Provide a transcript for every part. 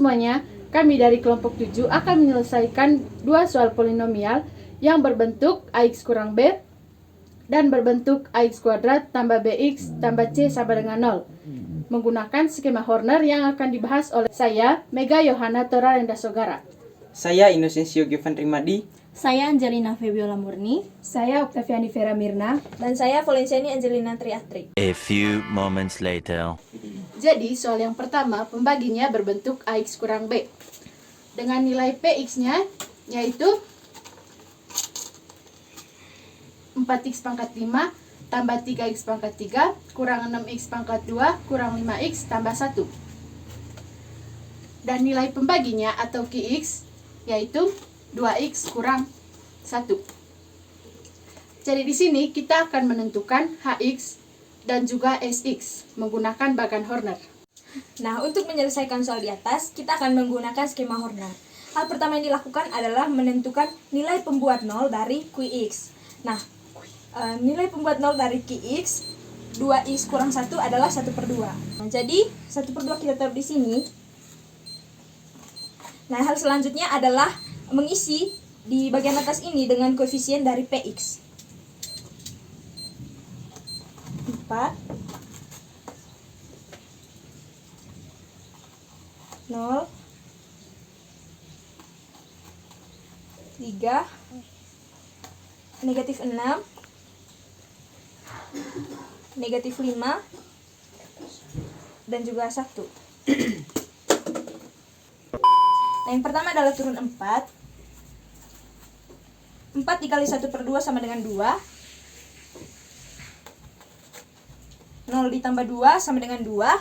semuanya, kami dari kelompok 7 akan menyelesaikan dua soal polinomial yang berbentuk AX kurang B dan berbentuk AX kuadrat tambah BX tambah C sama dengan 0 menggunakan skema Horner yang akan dibahas oleh saya, Mega Yohana Torarenda Sogara. Saya Inocencio Giovan Rimadi. Saya Angelina Febiola Murni. Saya Octaviani Vera Mirna. Dan saya Valenciani Angelina Triatri. A few moments later. Jadi soal yang pertama pembaginya berbentuk AX kurang B dengan nilai PX-nya yaitu 4x pangkat 5 tambah 3x pangkat 3 kurang 6x pangkat 2 kurang 5x tambah 1. Dan nilai pembaginya atau QX yaitu 2x kurang 1. Jadi di sini kita akan menentukan HX dan juga SX menggunakan bagan Horner. Nah, untuk menyelesaikan soal di atas, kita akan menggunakan skema Horner. Hal pertama yang dilakukan adalah menentukan nilai pembuat 0 dari QX. Nah, nilai pembuat 0 dari QX 2x kurang 1 adalah 1/2. Nah, jadi 1/2 kita taruh di sini. Nah, hal selanjutnya adalah mengisi di bagian atas ini dengan koefisien dari PX. 4 0 3 negatif 6 negatif 5 dan juga 1. Nah, yang pertama adalah turun 4. 4 dikali 1/2 sama dengan 2. 0 ditambah 2 sama dengan 2.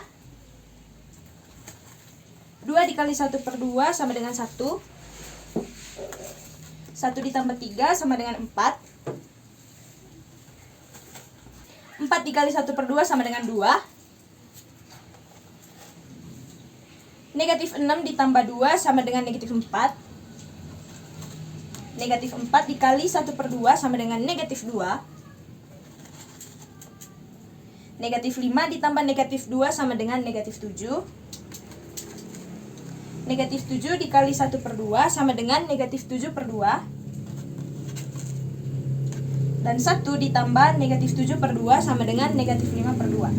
2 dikali 1/2 sama dengan 1. 1 ditambah 3 sama dengan 4. 4 dikali 1/2 sama dengan 2. Negatif 6 ditambah 2 sama dengan negatif 4. Negatif 4 dikali 1/2 sama dengan negatif 2. Negatif 5 ditambah negatif 2 sama dengan negatif 7. Negatif 7 dikali 1/2 sama dengan negatif 7/2. Dan 1 ditambah negatif 7/2 sama dengan negatif 5/2.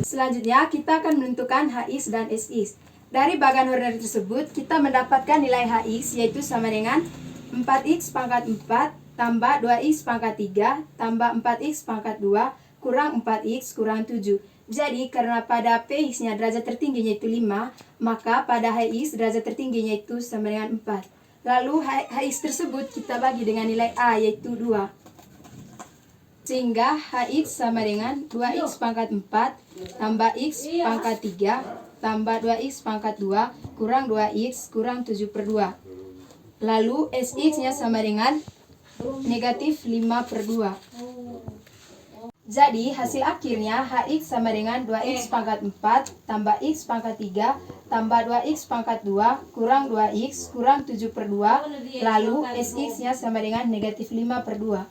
Selanjutnya kita akan menentukan HX dan SX. Dari bagan Horner tersebut kita mendapatkan nilai HX yaitu sama dengan 4x pangkat 4 tambah 2x pangkat 3 tambah 4x pangkat 2 kurang 4x kurang 7. Jadi karena pada PX-nya derajat tertingginya itu 5, maka pada HX derajat tertingginya itu sama dengan 4. Lalu HX tersebut kita bagi dengan nilai A yaitu 2. Sehingga HX sama dengan 2x pangkat 4 tambah x pangkat 3 tambah 2x pangkat 2 kurang 2x kurang 7/2. Lalu SX-nya sama dengan negatif 5/2. Jadi hasil akhirnya HX sama dengan 2x pangkat 4 tambah x pangkat 3 tambah 2x pangkat 2 kurang 2x kurang 7/2. Lalu SX-nya sama dengan negatif 5/2.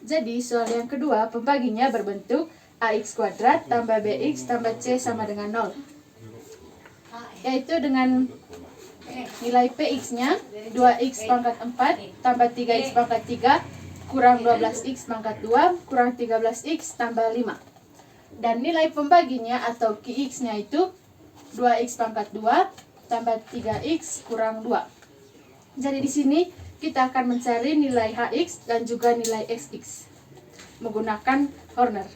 Jadi soal yang kedua pembaginya berbentuk AX kuadrat tambah BX tambah C sama dengan 0. Yaitu dengan nilai PX-nya 2x pangkat 4 tambah 3x pangkat 3 kurang 12x pangkat 2 kurang 13x tambah 5. Dan nilai pembaginya atau QX-nya itu 2x pangkat 2 tambah 3x kurang 2. Jadi di sini kita akan mencari nilai HX dan juga nilai SX menggunakan Horner.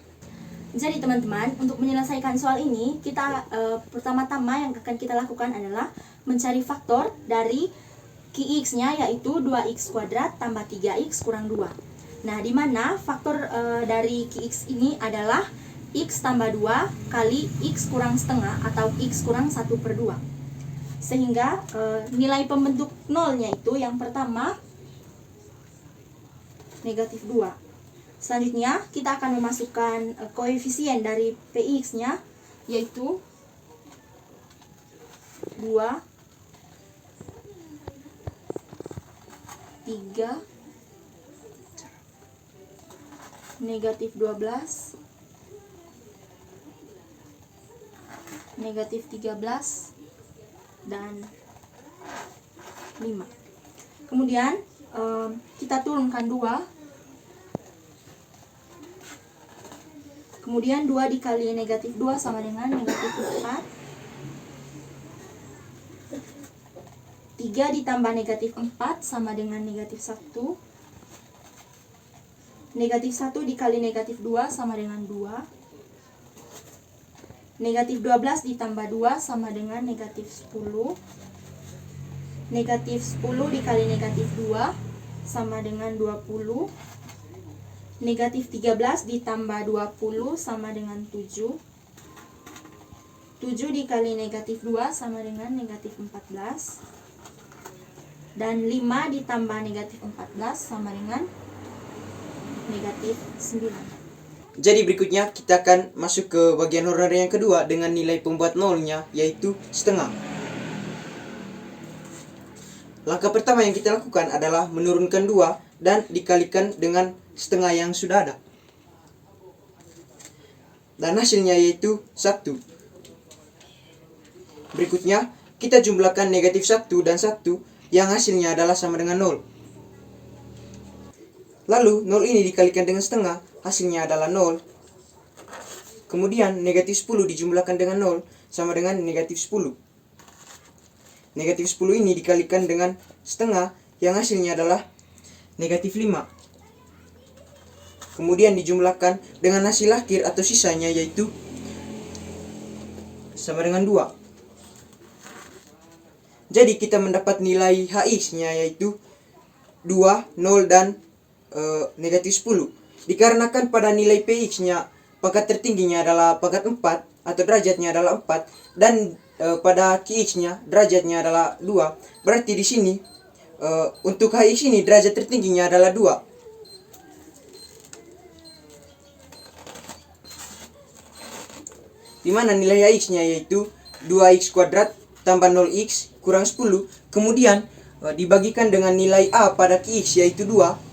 Jadi teman-teman, untuk menyelesaikan soal ini, kita pertama-tama yang akan kita lakukan adalah mencari faktor dari QX-nya yaitu 2x kuadrat tambah 3x kurang 2. Nah, di mana faktor dari QX ini adalah x tambah 2 kali x kurang setengah atau x kurang 1/2. Sehingga nilai pembentuk nolnya itu yang pertama negatif 2. Selanjutnya kita akan memasukkan koefisien dari PX-nya yaitu 2, 3, negatif 12, negatif 13, dan 5. Kemudian kita turunkan 2. Kemudian 2 dikali negatif 2 sama dengan negatif 4. 3 ditambah negatif 4 sama dengan negatif 1. Negatif 1 dikali negatif 2 sama dengan 2. Negatif 12 ditambah 2 sama dengan negatif 10. Negatif 10 dikali negatif 2 sama dengan 20. Negatif 13 ditambah 20 sama dengan 7. 7 dikali negatif 2 sama dengan negatif 14. Dan 5 ditambah negatif 14 sama dengan negatif 9. Jadi berikutnya kita akan masuk ke bagian horner yang kedua dengan nilai pembuat nolnya, yaitu setengah. Langkah pertama yang kita lakukan adalah menurunkan 2 dan dikalikan dengan setengah yang sudah ada. Dan hasilnya yaitu 1. Berikutnya kita jumlahkan negatif 1 dan 1 yang hasilnya adalah sama dengan 0. Lalu 0 ini dikalikan dengan setengah, hasilnya adalah 0. Kemudian negatif 10 dijumlahkan dengan 0 sama dengan negatif 10. Negatif 10 ini dikalikan dengan setengah yang hasilnya adalah negatif 5. Kemudian dijumlahkan dengan hasil akhir atau sisanya yaitu sama dengan 2. Jadi kita mendapat nilai HX-nya yaitu 2, 0, dan negatif 10. Dikarenakan pada nilai PX-nya pangkat tertingginya adalah pangkat 4 atau derajatnya adalah 4 dan pada QX-nya derajatnya adalah 2. Berarti di sini untuk HX ini derajat tertingginya adalah 2. Di mana nilai HX-nya yaitu 2x kuadrat tambah 0x kurang 10. Kemudian dibagikan dengan nilai A pada QX yaitu 2.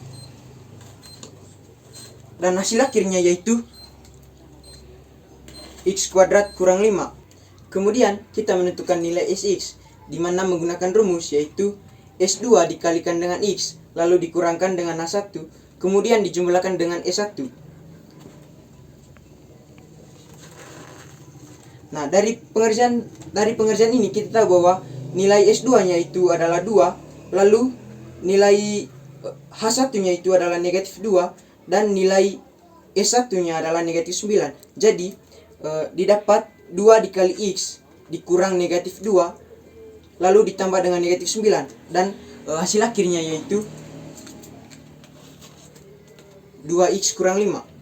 Dan hasil akhirnya yaitu x kuadrat kurang 5. Kemudian kita menentukan nilai Sx, di mana menggunakan rumus yaitu S2 dikalikan dengan X, lalu dikurangkan dengan A1, kemudian dijumlahkan dengan S1. Nah, dari pengerjaan ini kita tahu bahwa nilai S2-nya itu adalah 2, lalu nilai H1-nya itu adalah negatif 2, dan nilai S1-nya adalah negatif 9. Jadi didapat 2 dikali X dikurang negatif 2 lalu ditambah dengan negatif 9, dan hasil akhirnya yaitu 2x kurang 5.